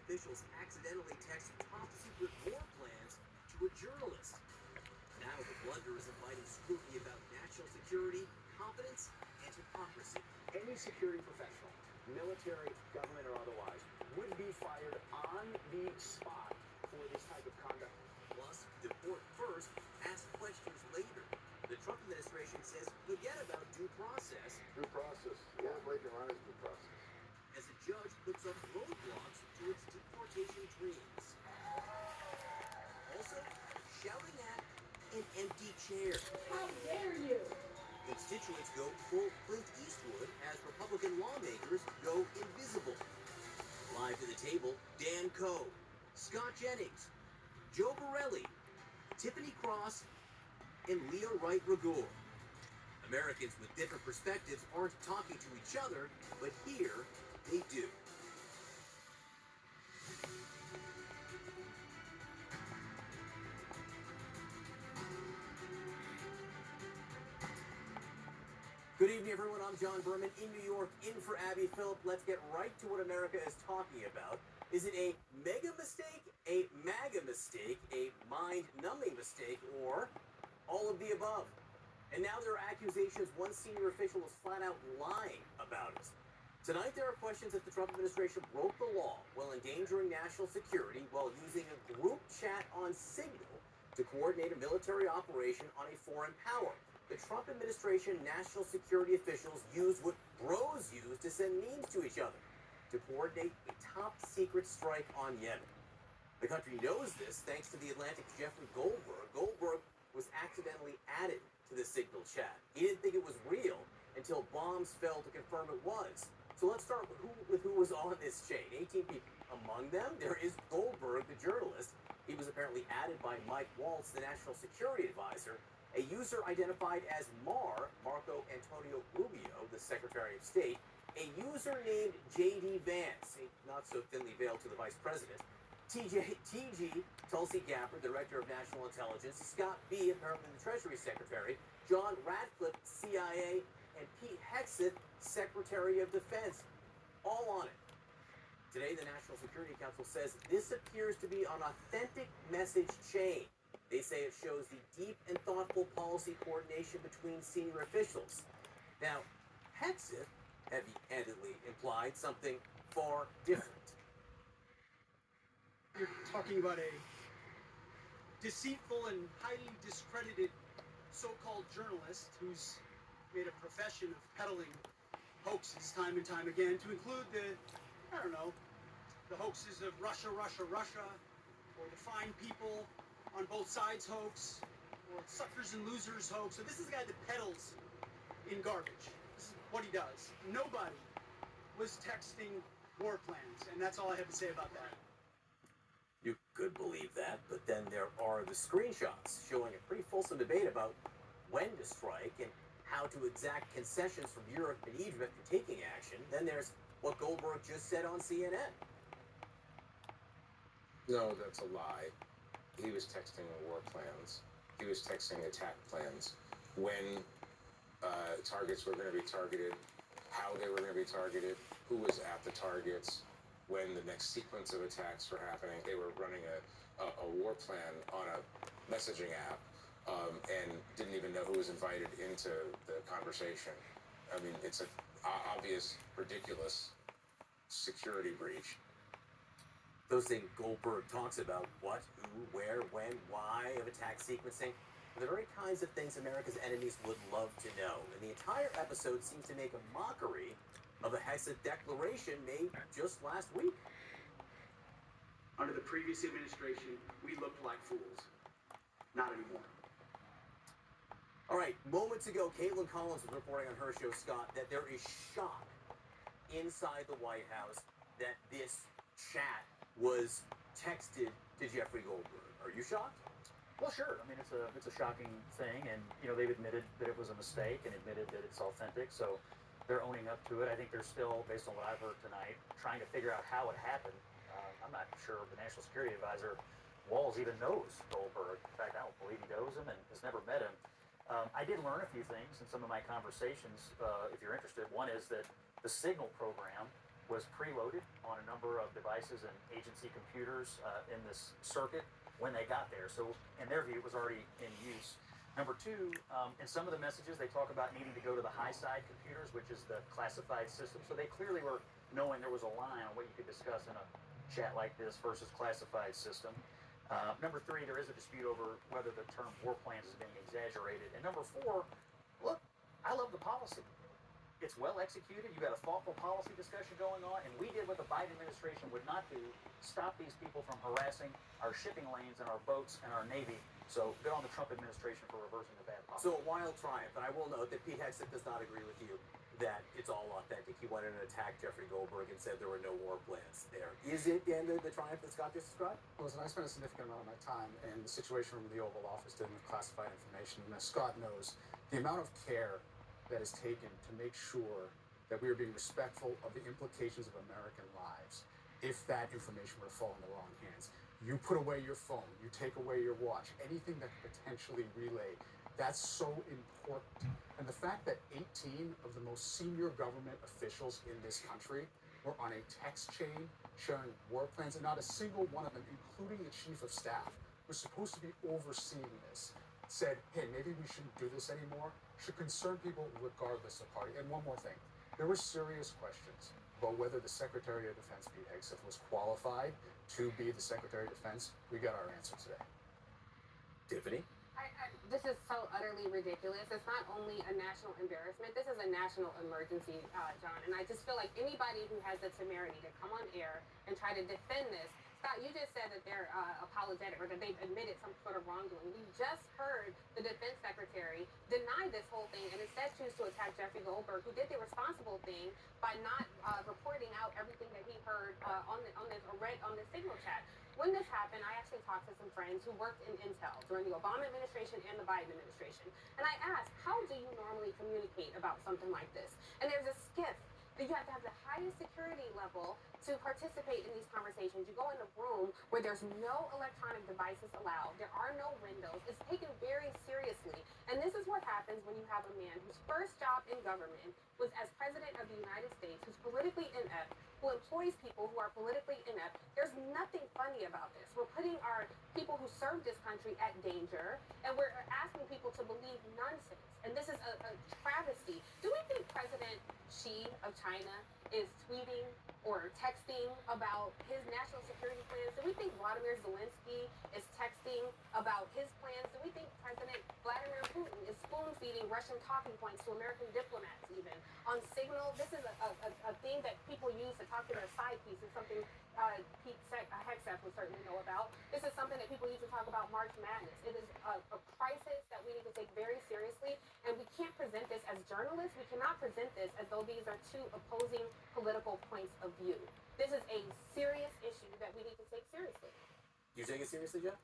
officials accidentally text top secret war plans to a journalist. Now the blunder is inviting scrutiny about national security, competence, and hypocrisy. Any security professional, military, government, or otherwise, would be fired on the spot for this type of conduct. Plus, deport first, ask questions later. The Trump administration says forget about due process. Due process. Yeah, Blake and Ronnie's due process. As a judge puts up roadblocks to its deportation dreams. Also, shouting at an empty chair. How dare you! Constituents go full Clint Eastwood as Republican lawmakers go invisible. Live to the table, Dan Coe, Scott Jennings, Joe Borelli, Tiffany Cross, and Leah Wright Rigueur. Americans with different perspectives aren't talking to each other, but here they do. Good evening, everyone. I'm John Berman in New York, in for Abby Phillip. Let's get right to what America is talking about. Is it a mega mistake, a MAGA mistake, a mind-numbing mistake, or all of the above? And now there are accusations one senior official is flat out lying about it. Tonight there are questions if the Trump administration broke the law while endangering national security while using a group chat on Signal to coordinate a military operation on a foreign power. The Trump administration national security officials used what bros use to send memes to each other to coordinate a top secret strike on Yemen. The country knows this thanks to the Atlantic's Jeffrey Goldberg. Goldberg was accidentally added to the Signal chat. He didn't think it was real until bombs fell to confirm it was. So let's start with who was on this chain. 18 people. Among them, there is Goldberg, the journalist. He was apparently added by Mike Waltz, the national security advisor. A user identified as Marco Antonio Rubio, the Secretary of State. A user named J.D. Vance, not so thinly veiled to the Vice President. TG, Tulsi Gabbard, the Director of National Intelligence. Scott B., apparently the Treasury Secretary. John Radcliffe, CIA. And Pete Hegseth, Secretary of Defense. All on it. Today, the National Security Council says this appears to be an authentic message chain. They say it shows the deep and thoughtful policy coordination between senior officials. Now, Hegseth heavy-handedly implied something far different. You're talking about a deceitful and highly discredited so-called journalist who's made a profession of peddling hoaxes time and time again, to include the hoaxes of Russia, or the fine people on both sides hoax, or suckers and losers hoax. So this is the guy that peddles in garbage. This is what he does. Nobody was texting war plans, and that's all I have to say about that. You could believe that, but then there are the screenshots showing a pretty fulsome debate about when to strike and how to exact concessions from Europe and Egypt for taking action. Then there's what Goldberg just said on CNN. No, that's a lie. He was texting war plans. He was texting attack plans. When targets were going to be targeted, how they were going to be targeted, who was at the targets, when the next sequence of attacks were happening. They were running a war plan on a messaging app and didn't even know who was invited into the conversation. I mean, it's an obvious, ridiculous security breach. Those things Goldberg talks about, what, who, where, when, why of attack sequencing, are the very kinds of things America's enemies would love to know. And the entire episode seems to make a mockery of a Hegseth declaration made just last week. Under the previous administration, we looked like fools. Not anymore. All right, moments ago, Caitlin Collins was reporting on her show, Scott, that there is shock inside the White House that this chat was texted to Jeffrey Goldberg. Are you shocked? Well, sure. I mean, it's a shocking thing, and they've admitted that it was a mistake and admitted that it's authentic. So they're owning up to it. I think they're still, based on what I've heard tonight, trying to figure out how it happened. I'm not sure the National Security Advisor Walls even knows Goldberg. In fact, I don't believe he knows him and has never met him. I did learn a few things in some of my conversations, if you're interested. One is that the Signal program was preloaded on a number of devices and agency computers in this circuit when they got there. So in their view, it was already in use. Number two, in some of the messages, they talk about needing to go to the high side computers, which is the classified system. So they clearly were knowing there was a line on what you could discuss in a chat like this versus classified system. Number three, there is a dispute over whether the term war plans is being exaggerated. And number four, look, I love the policy. It's well executed. You've got a thoughtful policy discussion going on, and we did what the Biden administration would not do: stop these people from harassing our shipping lanes and our boats and our Navy. So good on the Trump administration for reversing the bad policy. So a wild triumph, and I will note that Pete Hegseth does not agree with you that it's all authentic. He went in and attacked Jeffrey Goldberg and said there were no war plans there. Is it the end of the triumph that Scott just described? Listen, I spent a significant amount of my time in the Situation Room of the Oval Office dealing with classified information, and as Scott knows, the amount of care that is taken to make sure that we are being respectful of the implications of American lives if that information were to fall in the wrong hands. You put away your phone, you take away your watch, anything that could potentially relay, that's so important. And the fact that 18 of the most senior government officials in this country were on a text chain sharing war plans, and not a single one of them, including the chief of staff, was supposed to be overseeing this, said, hey, maybe we shouldn't do this anymore, should concern people regardless of party. And one more thing, there were serious questions about whether the Secretary of Defense, Pete Hegseth, was qualified to be the Secretary of Defense. We got our answer today. Tiffany? This is so utterly ridiculous. It's not only a national embarrassment, this is a national emergency, John. And I just feel like anybody who has the temerity to come on air and try to defend this, Scott, you just said that they're apologetic or that they've admitted some sort of wrongdoing. We just heard the defense secretary deny this whole thing and instead choose to attack Jeffrey Goldberg, who did the responsible thing by not reporting out everything that he heard on this or read on the signal chat. When this happened, I actually talked to some friends who worked in Intel during the Obama administration and the Biden administration. And I asked, how do you normally communicate about something like this? And there's a skiff that you have to have the highest security level to participate in these conversations. You go in a room where there's no electronic devices allowed. There are no windows. It's taken very seriously. And this is what happens when you have a man whose first job in government was as president of the United States, who's politically inept, who employs people who are politically inept. There's nothing funny about this. We're putting our people who serve this country at danger, and we're asking people to believe nonsense. And this is a travesty. Do we think President Xi of China is tweeting or texting about his national security plans? Do we think Vladimir Zelensky is texting about his plans? Do we think President Vladimir Putin is spoon-feeding Russian talking points to American diplomats even on Signal? This is a thing that people use to talk to their side pieces, something Pete Hegseth would certainly know about. This is something that people use to talk about March Madness. It is a crisis that we need to take very seriously, and we can't present this as journalists. We cannot present this as though these are two opposing political points of view. This is a serious issue that we need to take seriously. You take it seriously, Jeff?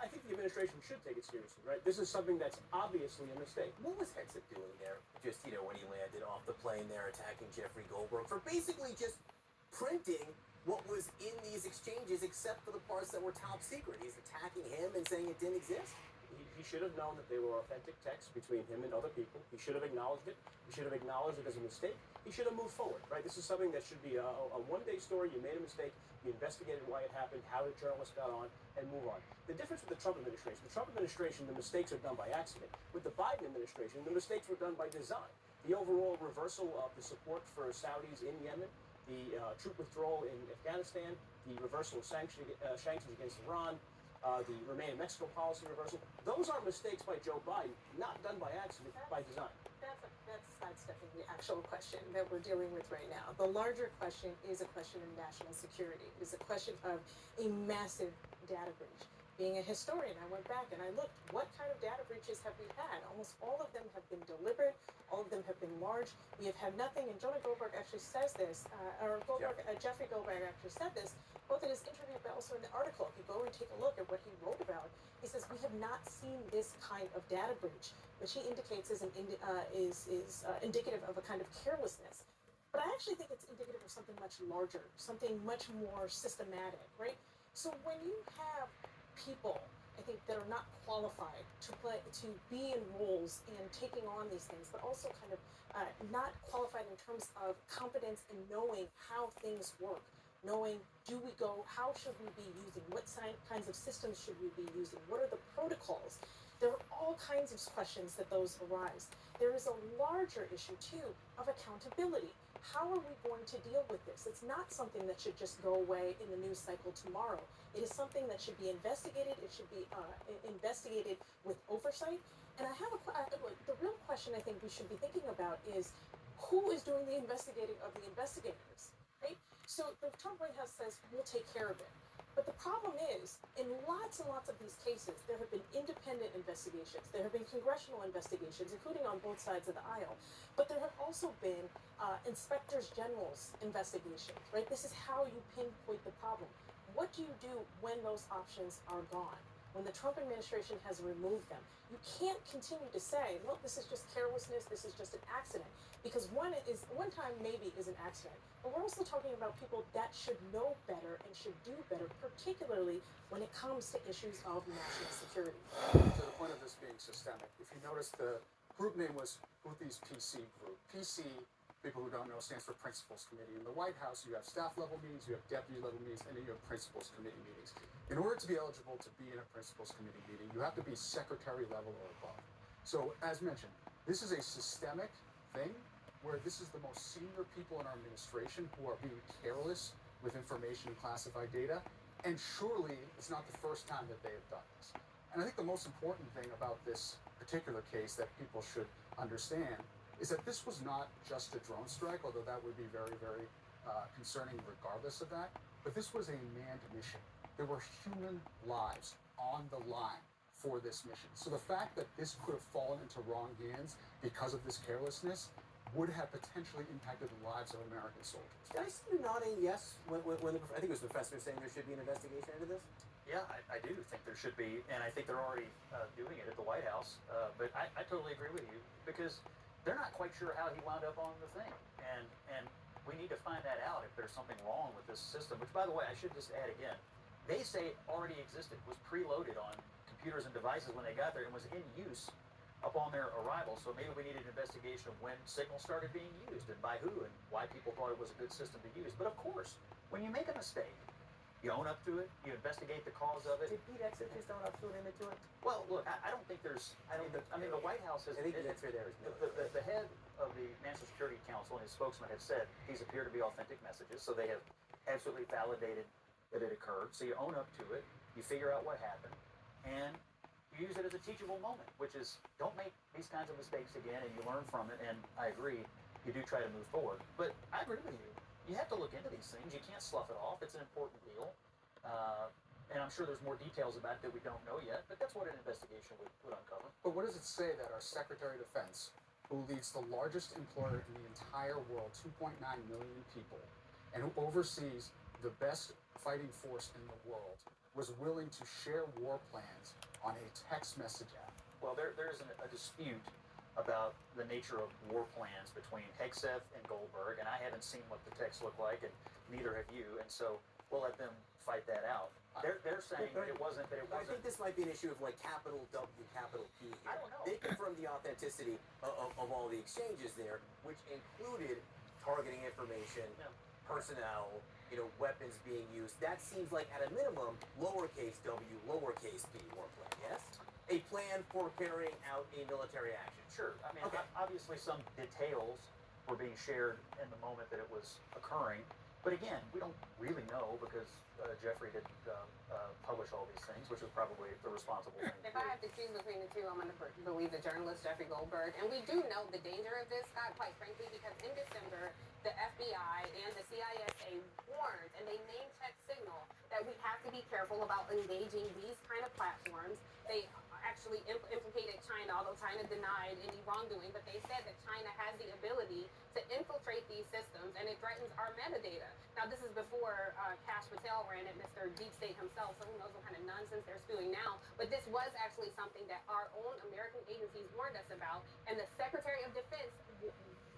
I think the administration should take it seriously, right? This is something that's obviously a mistake. What was Hegseth doing there? Just, when he landed off the plane there attacking Jeffrey Goldberg for basically just printing what was in these exchanges except for the parts that were top secret. He's attacking him and saying it didn't exist. He should have known that they were authentic texts between him and other people. He should have acknowledged it. He should have acknowledged it as a mistake. He should have moved forward, right? This is something that should be a one-day story. You made a mistake. You investigated why it happened, how the journalist got on, and move on. The difference with the Trump administration, the mistakes are done by accident. With the Biden administration, the mistakes were done by design. The overall reversal of the support for Saudis in Yemen, the troop withdrawal in Afghanistan, the reversal of sanctions against Iran, the Remain in Mexico policy reversal. Those are mistakes by Joe Biden, not done by accident, by design. That's sidestepping the actual question that we're dealing with right now. The larger question is a question of national security. It's a question of a massive data breach. Being a historian, I went back and I looked, what kind of data breaches have we had? Almost all of them have been deliberate. All of them have been large. We have had nothing, and Jonah Goldberg actually says this, Jeffrey Goldberg actually said this, both in his interview but also in the article. If you go and take a look at what he wrote about, he says, we have not seen this kind of data breach, which he indicates is indicative of a kind of carelessness. But I actually think it's indicative of something much larger, something much more systematic, right? So when you have people I think, that are not qualified to be in roles and taking on these things, but also kind of not qualified in terms of competence in knowing how things work, knowing how should we be using, what kinds of systems should we be using, what are the protocols. There are all kinds of questions that those arise. There is a larger issue too of accountability. How are we going to deal with this? It's not something that should just go away in the news cycle tomorrow. It is something that should be investigated. It should be investigated with oversight. And the real question I think we should be thinking about is who is doing the investigating of the investigators, right? So the Trump White House says we'll take care of it. But the problem is, in lots and lots of these cases, there have been independent investigations. There have been congressional investigations, including on both sides of the aisle. But there have also been inspectors general's investigations, right? This is how you pinpoint the problem. What do you do when those options are gone? When the Trump administration has removed them? You can't continue to say, look, this is just carelessness, this is just an accident. Because one time maybe is an accident. But we're also talking about people that should know better and should do better, particularly when it comes to issues of national security. To the point of this being systemic, if you notice, the group name was Houthis PC Group. PC, people who don't know, stands for Principals Committee. In the White House, you have staff level meetings, you have deputy level meetings, and then you have Principals Committee meetings. In order to be eligible to be in a Principals Committee meeting, you have to be secretary level or above. So, as mentioned, this is a systemic thing where this is the most senior people in our administration who are being careless with information and classified data. And surely it's not the first time that they have done this. And I think the most important thing about this particular case that people should understand is that this was not just a drone strike, although that would be very, very concerning regardless of that. But this was a manned mission. There were human lives on the line for this mission. So the fact that this could have fallen into wrong hands because of this carelessness would have potentially impacted the lives of American soldiers. Did I see you nodding yes when I think it was the professor saying there should be an investigation into this? Yeah, I do think there should be, and I think they're already doing it at the White House. But I totally agree with you, because they're not quite sure how he wound up on the thing. And we need to find that out if there's something wrong with this system, which, by the way, I should just add again, they say already existed, was preloaded on computers and devices when they got there, and was in use upon their arrival. So maybe we need an investigation of when Signal started being used and by who and why people thought it was a good system to use. But of course, when you make a mistake, you own up to it, you investigate the cause of it. Did Pete Hegseth just own up to it and admit to it? Well, look, I don't think there's, the White House has, I think the answer there is no. The head of the National Security Council and his spokesman have said these appear to be authentic messages, so they have absolutely validated that it occurred. So you own up to it, you figure out what happened, and you use it as a teachable moment, which is don't make these kinds of mistakes again, and you learn from it. And I agree, you do try to move forward. But I agree with you. You have to look into these things. You can't slough it off. It's an important deal. And I'm sure there's more details about it that we don't know yet, but that's what an investigation would uncover. But what does it say that our Secretary of Defense, who leads the largest employer in the entire world, 2.9 million people, and who oversees the best fighting force in the world, was willing to share war plans on a text message app? Well, there's a dispute about the nature of war plans between Hegseth and Goldberg, and I haven't seen what the texts look like, and neither have you, and so we'll let them fight that out. They're saying that it wasn't. I think this might be an issue of like capital W, capital P here. I don't know. They confirmed the authenticity of all the exchanges there, which included targeting information, personnel, weapons being used. That seems like, at a minimum, lowercase w, lowercase p war plan, yes? A plan for carrying out a military action. Sure. I mean, Okay. obviously some details were being shared in the moment that it was occurring. But again, we don't really know because Jeffrey didn't publish all these things, which was probably the responsible thing to If do. I have to choose between the two, I'm going to believe the journalist Jeffrey Goldberg. And we do know the danger of this, Scott, quite frankly, because in December, the FBI and the CISA warned, and they name-checked Signal, that we have to be careful about engaging these kind of platforms. They actually implicated China, although China denied any wrongdoing, but they said that China has the ability to infiltrate these systems, and it threatens our metadata. Now, this is before Kash Patel ran it, Mr. Deep State himself, so who knows what kind of nonsense they're spewing now. But this was actually something that our own American agencies warned us about, and the Secretary of Defense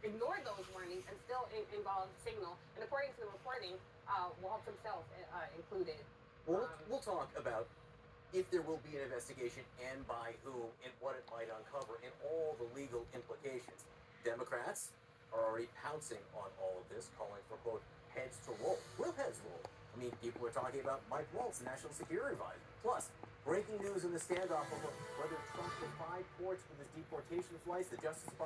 ignored those warnings and still involved Signal. And according to the reporting, Walt himself included. We'll talk about if there will be an investigation and by whom and what it might uncover and all the legal implications. Democrats are already pouncing on all of this, calling for, quote, heads to roll. Will heads roll? I mean, people are talking about Mike Waltz, the National Security Advisor. Plus, breaking news in the standoff over whether Trump defied courts with his deportation flights. The Justice Department